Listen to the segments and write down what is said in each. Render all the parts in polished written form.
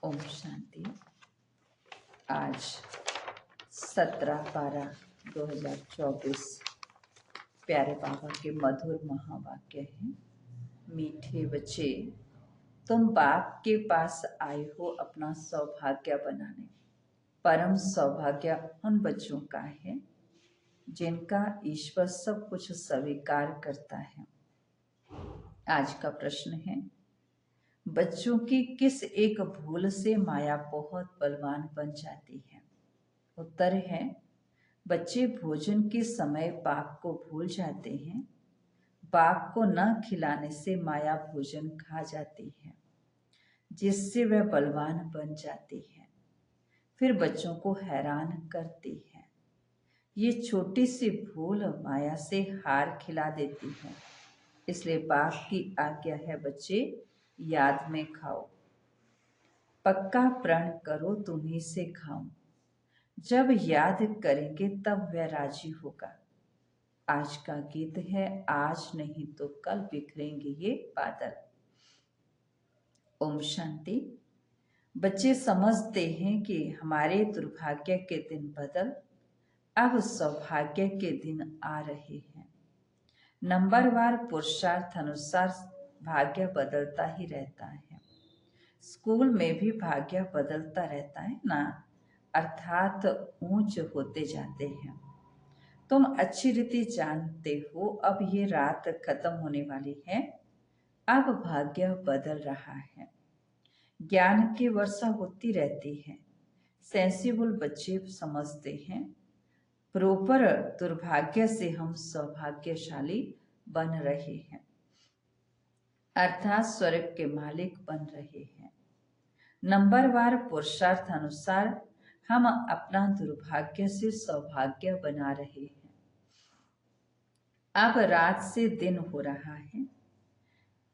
ओम शांति। आज 17/12/2024 प्यारे बाबा के मधुर महावाक्य हैं। मीठे बच्चे, तुम बाप के पास आए हो अपना सौभाग्य बनाने। परम सौभाग्य उन बच्चों का है जिनका ईश्वर सब कुछ स्वीकार करता है। आज का प्रश्न है, बच्चों की किस एक भूल से माया बहुत बलवान बन जाती है? उत्तर है, बच्चे भोजन के समय बाप को भूल जाते हैं। बाप को न खिलाने से माया भोजन खा जाती है, जिससे वह बलवान बन जाती है, फिर बच्चों को हैरान करती है। ये छोटी सी भूल माया से हार खिला देती है। इसलिए बाप की आज्ञा है, बच्चे याद में खाओ। पक्का प्रण करो तुम्ही से खाऊं। जब याद करेंगे तब वह राजी होगा। आज का गीत है, आज नहीं तो कल बिखरेंगे ये बादल। ओम शांति। बच्चे समझते हैं कि हमारे दुर्भाग्य के दिन बदल अब सौभाग्य के दिन आ रहे हैं। नंबरवार पुरुषार्थ अनुसार भाग्य बदलता ही रहता है। स्कूल में भी भाग्य बदलता रहता है ना, अर्थात ऊंच होते जाते हैं। तुम अच्छी रीति जानते हो, अब ये रात खत्म होने वाली है। अब भाग्य बदल रहा है। ज्ञान की वर्षा होती रहती है। सेंसिबल बच्चे समझते हैं, प्रोपर दुर्भाग्य से हम सौभाग्यशाली बन रहे हैं, अर्थात स्वर्ग के मालिक बन रहे हैं। नंबरवार पुरुषार्थ अनुसार हम अपना दुर्भाग्य से सौभाग्य बना रहे हैं। अब रात से दिन हो रहा है।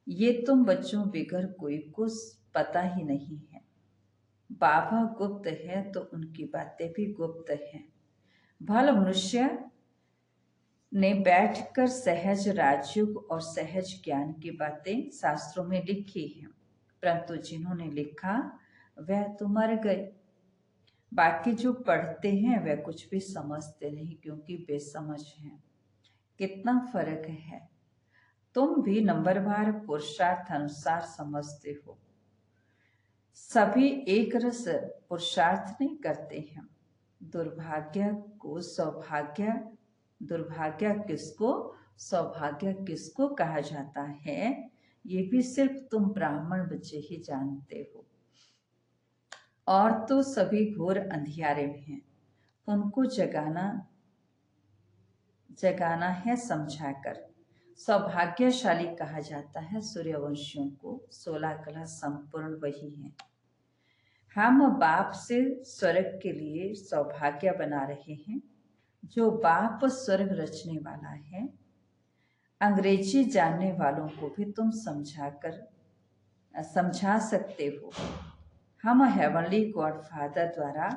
ये तुम बच्चों बिगर कोई को पता ही नहीं है। बाबा गुप्त है तो उनकी बातें भी गुप्त हैं। भल मनुष्य ने बैठकर सहज राजयोग और सहज ज्ञान की बातें शास्त्रों में लिखी हैं, परंतु जिन्होंने लिखा वह तो मर गए। बाकी जो पढ़ते हैं वह कुछ भी समझते नहीं, क्योंकि बेसमझ हैं। कितना फर्क है। तुम भी नंबरवार पुरुषार्थ अनुसार समझते हो। सभी एक रस पुरुषार्थ नहीं करते हैं। दुर्भाग्य को सौभाग्य, दुर्भाग्य किसको सौभाग्य किसको कहा जाता है, ये भी सिर्फ तुम ब्राह्मण बच्चे ही जानते हो। और तो सभी घोर अंधियारे में हैं। उनको जगाना है समझाकर। सौभाग्यशाली कहा जाता है सूर्यवंशियों को। 16 कला संपूर्ण वही है। हम बाप से स्वर्ग के लिए सौभाग्य बना रहे हैं। जो बाप स्वर्ग रचने वाला है, अंग्रेजी जानने वालों को भी तुम समझा सकते हो। हम हेवनली गॉडफादर द्वारा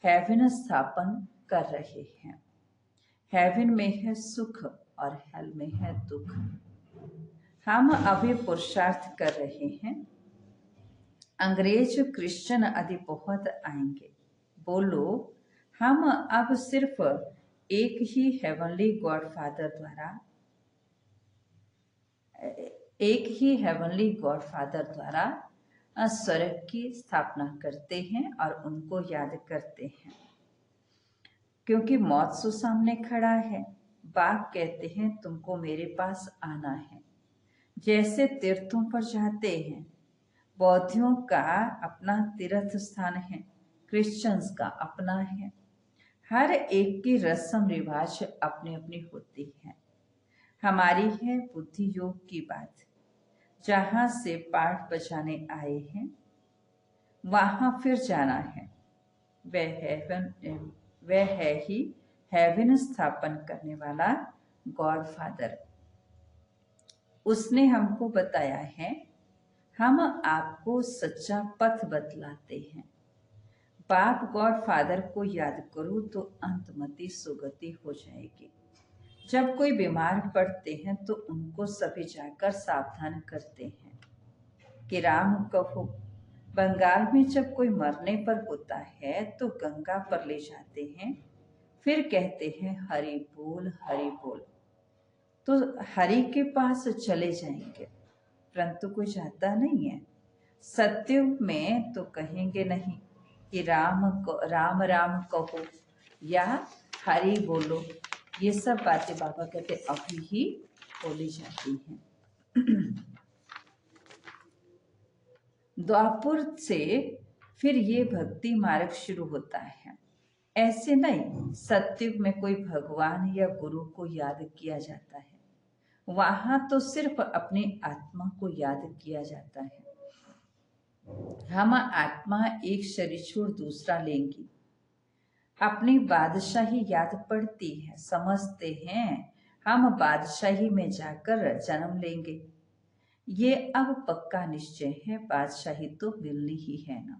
हेवन स्थापन कर रहे हैं। हेवन में है सुख और हेल में है दुख। हम अभी पुरुषार्थ कर रहे हैं। अंग्रेज क्रिश्चियन आदि बहुत आएंगे। बोलो, हम अब सिर्फ एक ही हेवनली गॉडफादर द्वारा स्वर्ग की स्थापना करते हैं और उनको याद करते हैं, क्योंकि मौत सो सामने खड़ा है। बाप कहते हैं तुमको मेरे पास आना है। जैसे तीर्थों पर जाते हैं, बौद्धियों का अपना तीर्थ स्थान है, क्रिश्चियंस का अपना है। हर एक की रस्म रिवाज अपनी अपनी होती है। हमारी है बुद्धि योग की बात। जहाँ से पाठ बजाने आए हैं वहाँ फिर जाना है। वह है ही हेवन स्थापन करने वाला गॉडफादर। उसने हमको बताया है, हम आपको सच्चा पथ बतलाते हैं। बाप गॉडफादर को याद करो तो अंतमति सुगति हो जाएगी। जब कोई बीमार पड़ते हैं तो उनको सभी जाकर सावधान करते हैं कि राम कहो। बंगाल में जब कोई मरने पर होता है तो गंगा पर ले जाते हैं, फिर कहते हैं हरि बोल। तो हरि के पास चले जाएंगे, परंतु कोई जाता नहीं है। सत्युग में तो कहेंगे नहीं कि राम राम कहो या हरि बोलो। ये सब बातें बाबा कहते अभी ही बोली जाती हैं। द्वापुर से फिर ये भक्ति मार्ग शुरू होता है। ऐसे नहीं सत्युग में कोई भगवान या गुरु को याद किया जाता है, वहां तो सिर्फ अपनी आत्मा को याद किया जाता है। हम आत्मा एक शरीर छोड़ दूसरा लेंगी, अपनी बादशाही याद पड़ती है, समझते हैं हम बादशाही में जाकर जन्म लेंगे। ये अब पक्का निश्चय है, बादशाही तो मिलनी ही है ना।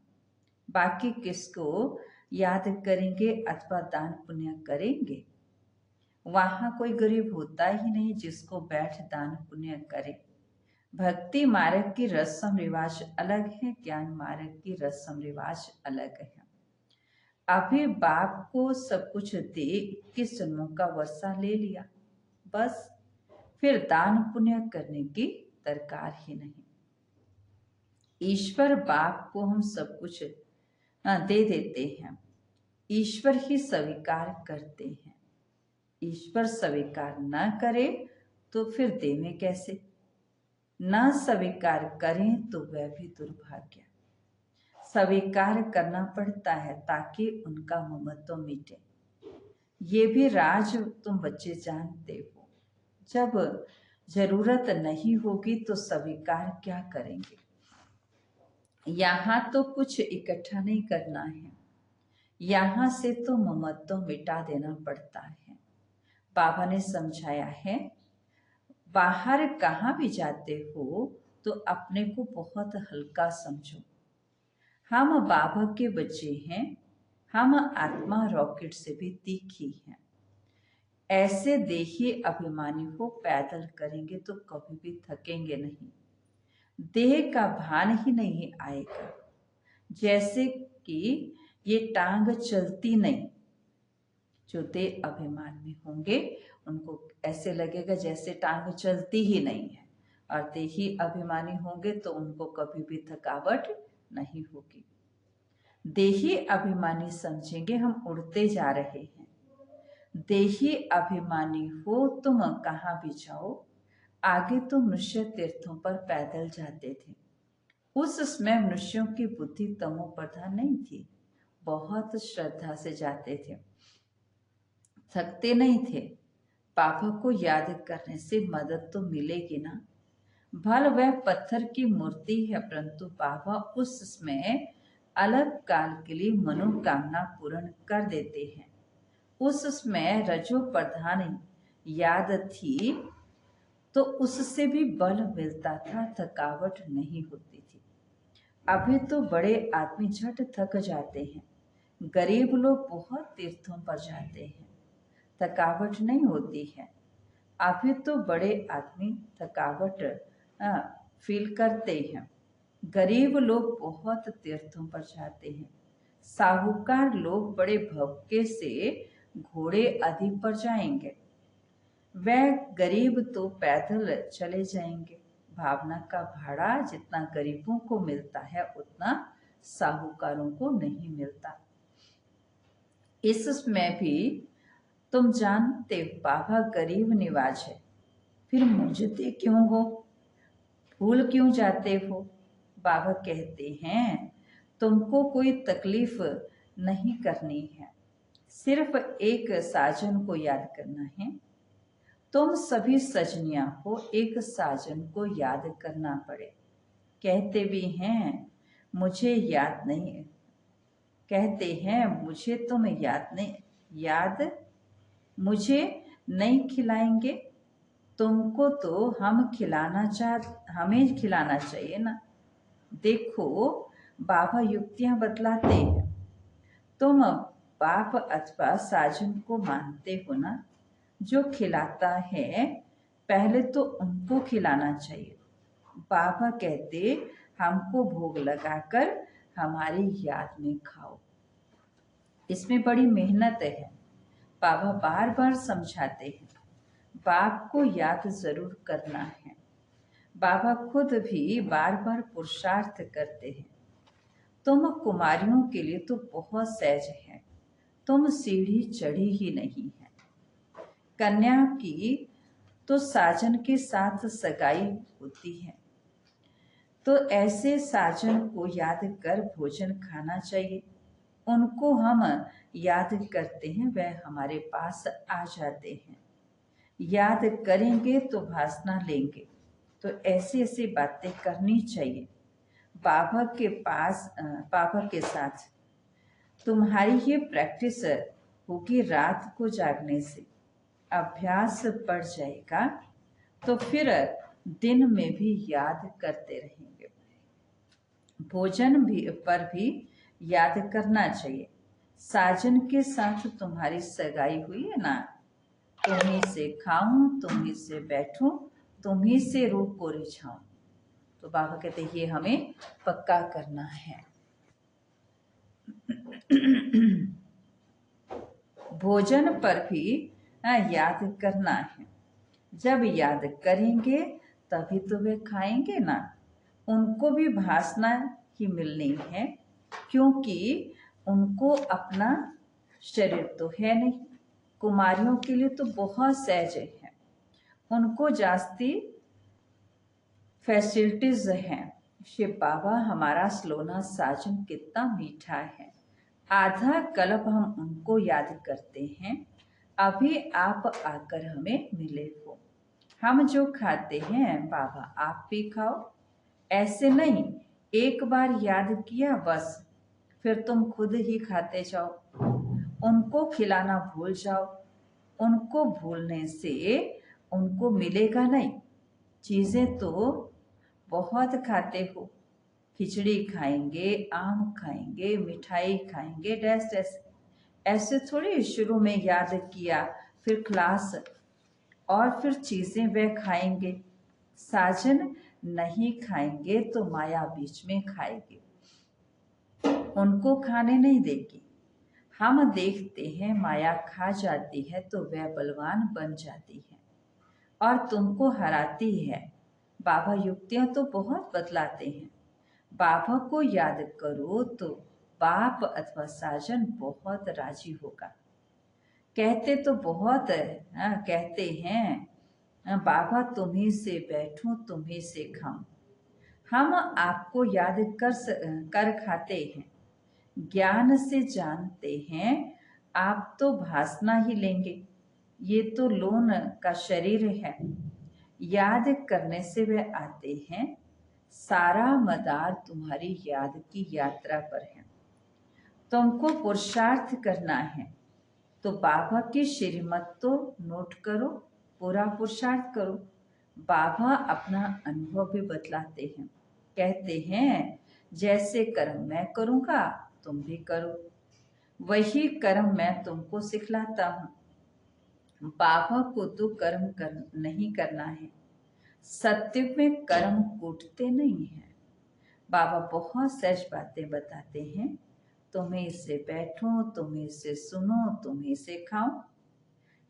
बाकी किसको याद करेंगे अथवा दान पुण्य करेंगे? वहां कोई गरीब होता ही नहीं जिसको बैठ दान पुण्य करे। भक्ति मार्ग की रस्म रिवाज अलग है, ज्ञान मार्ग की रस्म रिवाज अलग है। अभी बाप को सब कुछ दे 21 जन्मों का वर्षा ले लिया, बस फिर दान पुण्य करने की दरकार ही नहीं। ईश्वर बाप को हम सब कुछ दे देते हैं, ईश्वर ही स्वीकार करते हैं। ईश्वर स्वीकार न करे तो फिर देवें कैसे? न स्वीकार करें तो वह भी दुर्भाग्य। स्वीकार करना पड़ता है ताकि उनका ममत्व मिटे। ये भी राज तुम बच्चे जानते हो, जब जरूरत नहीं होगी तो स्वीकार क्या करेंगे? यहाँ तो कुछ इकट्ठा नहीं करना है, यहाँ से तो ममत्व मिटा देना पड़ता है। बाबा ने समझाया है, बाहर कहाँ भी जाते हो तो अपने को बहुत हल्का समझो। हम बाबा के बच्चे हैं, हम आत्मा रॉकेट से भी तीखी है। ऐसे देही अभिमानी हो, पैदल करेंगे तो कभी भी थकेंगे नहीं, देह का भान ही नहीं आएगा। जैसे कि ये टांग चलती नहीं, जो देह अभिमान में होंगे उनको ऐसे लगेगा जैसे टांग चलती ही नहीं है, और देही अभिमानी होंगे तो उनको कभी भी थकावट नहीं होगी। देही अभिमानी समझेंगे हम उड़ते जा रहे हैं। देही अभिमानी हो तुम कहाँ भी जाओ, आगे तो मनुष्य तीर्थों पर पैदल जाते थे। उस समय मनुष्यों की बुद्धि तमो प्रधान नहीं थी, बहुत श्रद्धा से जाते थे, थकते नहीं थे। बाबा को याद करने से मदद तो मिलेगी ना। भल वह पत्थर की मूर्ति है, परंतु बाबा उस समय अलग काल के लिए मनोकामना पूर्ण कर देते हैं। उस समय रजो प्रधान याद थी तो उससे भी बल मिलता था, थकावट नहीं होती थी। अभी तो बड़े आदमी झट थक जाते हैं, गरीब लोग बहुत तीर्थों पर जाते हैं, थकावट नहीं होती है। अभी तो बड़े आदमी थकावट फील करते हैं, गरीब लोग बहुत तीर्थों पर जाते हैं। साहूकार लोग बड़े भवके से घोड़े आदि पर जाएंगे, वह गरीब तो पैदल चले जाएंगे। भावना का भाड़ा जितना गरीबों को मिलता है उतना साहूकारों को नहीं मिलता। इसमें भी तुम जानते बाबा गरीब निवाज है, फिर मुझते क्यों हो, भूल क्यों जाते हो? बाबा कहते हैं तुमको कोई तकलीफ नहीं करनी है, सिर्फ एक साजन को याद करना है। तुम सभी सजनियां हो, एक साजन को याद करना पड़े। कहते भी हैं मुझे याद नहीं, कहते हैं मुझे तुम याद नहीं, याद मुझे नहीं खिलाएंगे, तुमको तो हमें खिलाना चाहिए ना। देखो बाबा युक्तियां बतलाते हैं, तुम बाप अथवा साजन को मानते हो ना, जो खिलाता है पहले तो उनको खिलाना चाहिए। बाबा कहते हमको भोग लगाकर हमारी याद में खाओ। इसमें बड़ी मेहनत है। बाबा बार बार समझाते हैं, बाप को याद जरूर करना है। बाबा खुद भी बार बार पुरुषार्थ करते हैं। तुम कुमारियों के लिए तो बहुत सहज है, तुम सीढ़ी चढ़ी ही नहीं है। कन्या की तो साजन के साथ सगाई होती है, तो ऐसे साजन को याद कर भोजन खाना चाहिए। उनको हम याद करते हैं, वह हमारे पास आ जाते हैं। याद करेंगे तो भासना लेंगे, तो ऐसी ऐसी बातें करनी चाहिए बाबा के पास, बाबा के साथ। तुम्हारी ये प्रैक्टिस होगी रात को जागने से, अभ्यास पड़ जाएगा तो फिर दिन में भी याद करते रहेंगे। भोजन भी याद करना चाहिए। साजन के साथ तुम्हारी सगाई हुई है ना, तुम्ही से खाऊं, तुम्ही से बैठूं, तुम्ही से रूप को रिझाऊं। तो बाबा कहते हैं ये हमें पक्का करना है। भोजन पर भी याद करना है। जब याद करेंगे तभी तो वे खाएंगे ना। उनको भी भासना ही मिलनी है, क्योंकि उनको अपना शरीर तो है नहीं। कुमारियों के लिए तो बहुत सहज है, उनको जास्ती फैसिलिटीज हैं। शिव बाबा हमारा सलोना साजन कितना मीठा है। आधा कल्प हम उनको याद करते हैं, अभी आप आकर हमें मिले हो। हम जो खाते हैं बाबा आप भी खाओ। ऐसे नहीं, एक बार याद किया बस, फिर तुम खुद ही खाते जाओ। उनको खिलाना भूल जाओ। उनको भूलने से उनको मिलेगा नहीं। चीजें तो बहुत खाते हो, खिचड़ी खाएंगे, आम खाएंगे, मिठाई खाएंगे, डैश डैश। ऐसे थोड़ी शुरू में याद किया, फिर क्लास, और फिर चीजें वे खाएंगे। साजन नहीं खाएंगे तो माया बीच में खाएगी, उनको खाने नहीं देगी। हम देखते हैं माया खा जाती है तो वह बलवान बन जाती है और तुमको हराती है। बाबा युक्तियां तो बहुत बतलाते हैं। बाबा को याद करो तो बाप अथवा साजन बहुत राजी होगा। कहते तो बहुत कहते हैं, बाबा तुम्ही से बैठूं, तुम्ही से खाऊं। हम आपको याद कर खाते हैं, ज्ञान से जानते हैं। आप तो भासना ही लेंगे, ये तो लोन का शरीर है। याद करने से वे आते हैं। सारा मदार तुम्हारी याद की यात्रा पर है। तुमको पुरुषार्थ करना है तो बाबा की श्रीमत तो नोट करो, पूरा पुरुषार्थ करो। बाबा अपना अनुभव भी बतलाते हैं, कहते हैं जैसे कर्म मैं करूँगा तुम भी करो, वही कर्म मैं तुमको सिखलाता हूँ। बाबा को तो नहीं करना है। सत्य में कर्म कूटते नहीं है। बाबा बहुत सहज बातें बताते हैं। तुम्हें इससे बैठो, तुम्हें इससे सुनो, तुम्हें इससे खाओ।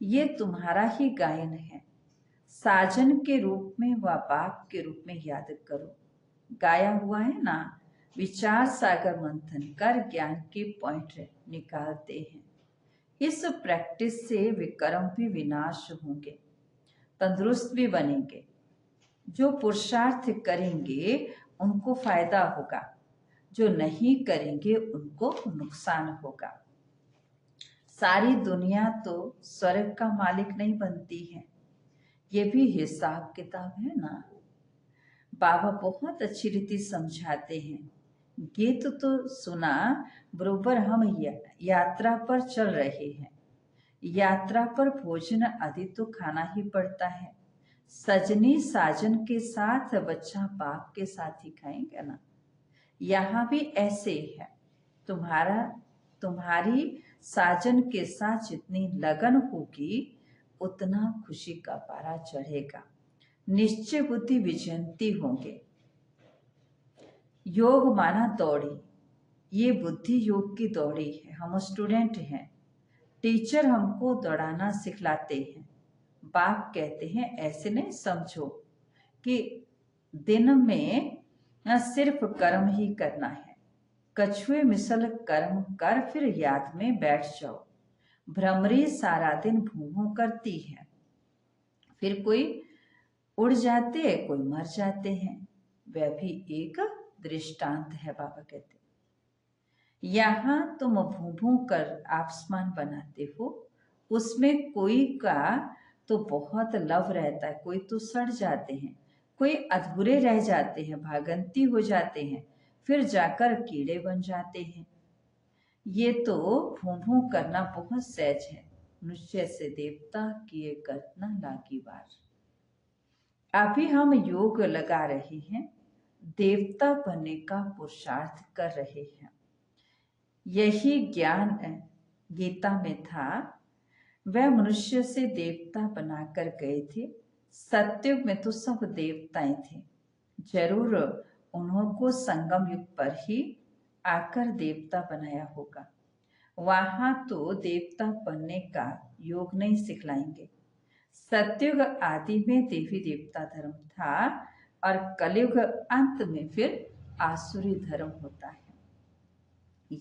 ये तुम्हारा ही गायन है। साजन के रूप में व बाप के रूप में याद करो। गाया हुआ है ना, विचार सागर मंथन कर ज्ञान के पॉइंट निकालते हैं। इस प्रैक्टिस से विक्रम भी विनाश होंगे, तंदुरुस्त भी बनेंगे। जो पुरुषार्थ करेंगे उनको फायदा होगा, जो नहीं करेंगे उनको नुकसान होगा। सारी दुनिया तो स्वर्ग का मालिक नहीं बनती है, ये भी हिसाब किताब है ना। बाबा बहुत अच्छी रीति समझाते हैं। गीत तो सुना, बरोबर हम यात्रा पर चल रहे हैं। यात्रा पर भोजन आदि तो खाना ही पड़ता है। सजनी साजन के साथ, बच्चा बाप के साथ ही खाएंगे ना। यहाँ भी ऐसे है। तुम्हारी साजन के साथ जितनी लगन होगी उतना खुशी का पारा चढ़ेगा। निश्चय बुद्धि विजयंती होंगे। योग माना दौड़ी, ये बुद्धि योग की दौड़ी है। हम स्टूडेंट हैं, टीचर हमको दौड़ाना सिखलाते हैं। बाप कहते हैं ऐसे नहीं समझो कि दिन में सिर्फ कर्म ही करना है। कछुए मिसल कर्म कर फिर याद में बैठ जाओ। भ्रमरी सारा दिन भूं भूं करती है, फिर कोई उड़ जाते हैं, कोई मर जाते हैं। वह भी एक दृष्टांत है। बाबा कहते यहाँ तुम भूं भूं कर आसमान बनाते हो, उसमें कोई का तो बहुत लव रहता है, कोई तो सड़ जाते हैं, कोई अधूरे रह जाते हैं, भागंती हो जाते हैं, फिर जाकर कीड़े बन जाते हैं। ये तो भूं भूं करना बहुत सहज है, मनुष्य से देवता किए करना लागी बार। अभी हम योग लगा रहे हैं, देवता बनने का पुरुषार्थ कर रहे हैं। यही ज्ञान गीता में था। वह मनुष्य से देवता बनाकर गए थे। सत्युग में तो सब देवताएं थे, जरूर उन्होंने संगम युग पर ही आकर देवता बनाया होगा। वहां तो देवता बनने का योग नहीं सिखलाएंगे। सत्युग आदि में देवी देवता धर्म था और कलयुग अंत में फिर आसुरी धर्म होता है।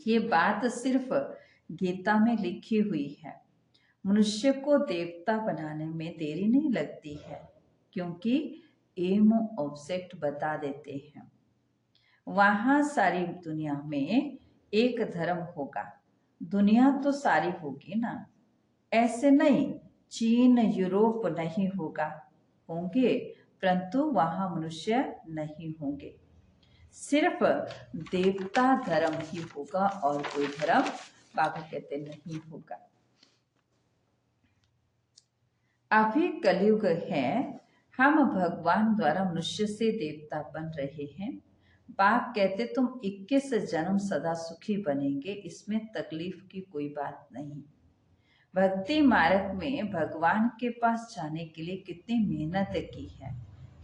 ये बात सिर्फ गीता में लिखी हुई है। मनुष्य को देवता बनाने में देरी नहीं लगती है, क्योंकि एम ऑब्जेक्ट बता देते हैं। वहां सारी दुनिया में एक धर्म होगा। दुनिया तो सारी होगी ना, ऐसे नहीं चीन यूरोप नहीं होगा, होंगे परंतु वहां मनुष्य नहीं होंगे। सिर्फ देवता धर्म ही होगा और कोई धर्म बाबा कहते नहीं होगा। अभी कलयुग है, हम भगवान द्वारा मनुष्य से देवता बन रहे हैं। बाप कहते तुम 21 जन्म सदा सुखी बनेंगे, इसमें तकलीफ की कोई बात नहीं। भक्ति मार्ग में भगवान के पास जाने के लिए कितनी मेहनत की है।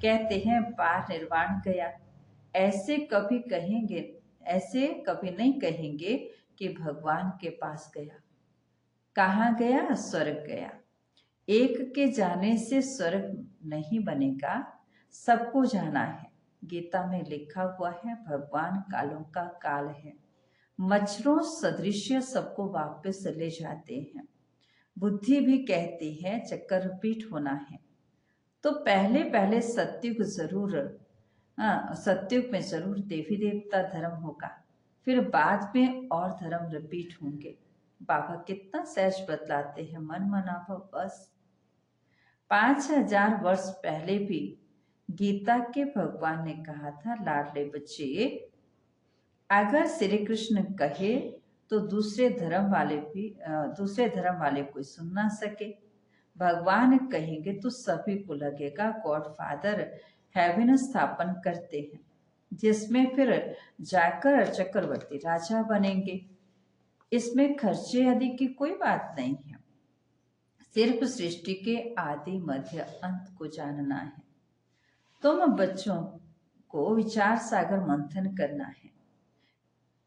कहते हैं पार निर्वाण गया, ऐसे कभी कहेंगे, ऐसे कभी नहीं कहेंगे कि भगवान के पास गया। कहाँ गया? स्वर्ग गया। एक के जाने से स्वर्ग नहीं बनेगा, सबको जाना है। गीता में लिखा हुआ है भगवान कालों का काल है, मच्छरों सदृश सबको वापस ले जाते हैं। बुद्धि भी कहती है चक्कर रिपीट होना है, तो पहले पहले सत्युग जरूर, सत्युग में जरूर देवी देवता धर्म होगा, फिर बाद में और धर्म रिपीट होंगे। बाबा कितना सहज बतलाते हैं, मन मनाभव बस। 5000 वर्ष पहले भी गीता के भगवान ने कहा था, लाडले बच्चे अगर श्री कृष्ण कहे तो दूसरे धर्म वाले कोई सुन ना सके। भगवान कहेंगे तो सभी को लगेगा गॉड फादर हेवन स्थापन करते हैं, जिसमें फिर जाकर चक्रवर्ती राजा बनेंगे। इसमें खर्चे आदि की कोई बात नहीं है, सिर्फ सृष्टि के आदि मध्य अंत को जानना है। तुम बच्चों को विचार सागर मंथन करना है।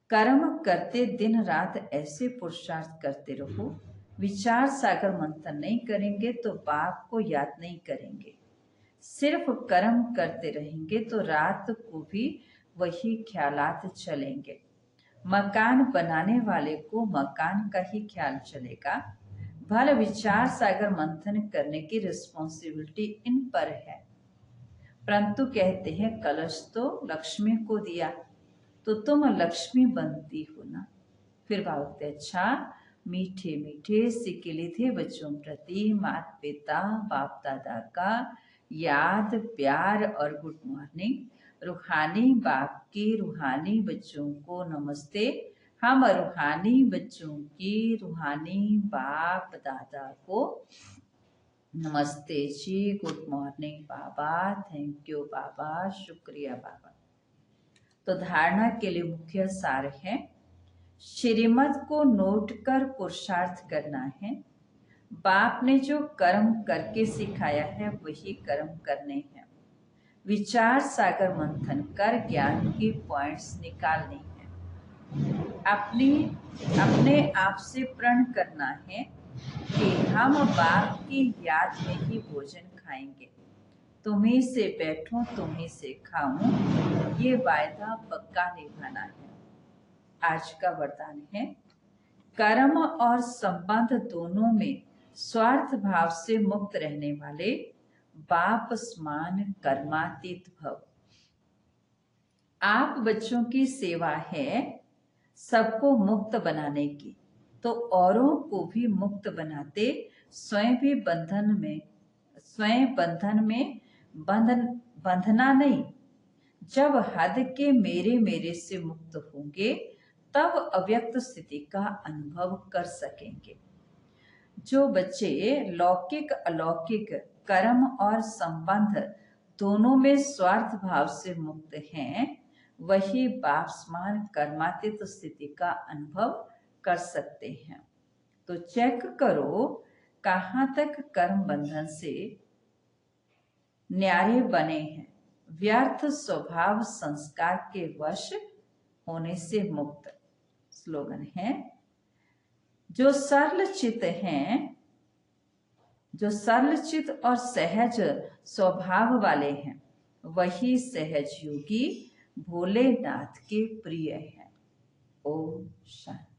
कर्म करते दिन रात ऐसे पुरुषार्थ करते रहो। विचार सागर मंथन नहीं करेंगे तो बाप को याद नहीं करेंगे। सिर्फ कर्म करते रहेंगे तो रात को भी वही ख्यालात चलेंगे। मकान बनाने वाले को मकान का ही ख्याल चलेगा। भले विचार सागर मंथन करने की रिस्पॉन्सिबिलिटी इन पर है, परंतु कहते हैं कलश तो लक्ष्मी को दिया तो तुम लक्ष्मी बनती हो ना। फिर बोलते अच्छा मीठे मीठे सिक्के थे बच्चों प्रति माता पिता बाप दादा का याद प्यार और गुड मॉर्निंग। रूहानी बाप की रूहानी बच्चों को नमस्ते। हम रूहानी बच्चों की रूहानी बाप दादा को नमस्ते जी, गुड मॉर्निंग बाबा, थैंक यू बाबा, शुक्रिया बाबा। तो धारणा के लिए मुख्य सार है, श्रीमत को नोट कर पुरुषार्थ करना है। बाप ने जो कर्म करके सिखाया है वही कर्म करने हैं। विचार सागर मंथन कर ज्ञान के पॉइंट्स निकालने हैं। अपने आप से प्रण करना है कि हम बाप की याद में ही भोजन खाएंगे। तुम्हीं से बैठूं तुम्हीं से खाऊं, ये वायदा पक्का निभाना है। आज का वरदान है, कर्म और संबंध दोनों में स्वार्थ भाव से मुक्त रहने वाले बाप समान कर्मातीत भव। आप बच्चों की सेवा है सबको मुक्त बनाने की, तो औरों को भी मुक्त बनाते स्वयं भी बंधन में बंधना नहीं। जब हद के मेरे से मुक्त होंगे तब अव्यक्त स्थिति का अनुभव कर सकेंगे। जो बच्चे लौकिक अलौकिक कर्म और संबंध दोनों में स्वार्थ भाव से मुक्त हैं, वही बाप समान कर्मातीत स्थिति का अनुभव कर सकते हैं। तो चेक करो कहाँ तक कर्म बंधन से न्यारे बने हैं। व्यर्थ स्वभाव संस्कार के वश होने से मुक्त। स्लोगन है, जो सरल चित और सहज स्वभाव वाले हैं, वही सहज योगी भोलेनाथ के प्रिय हैं। ओम शांति।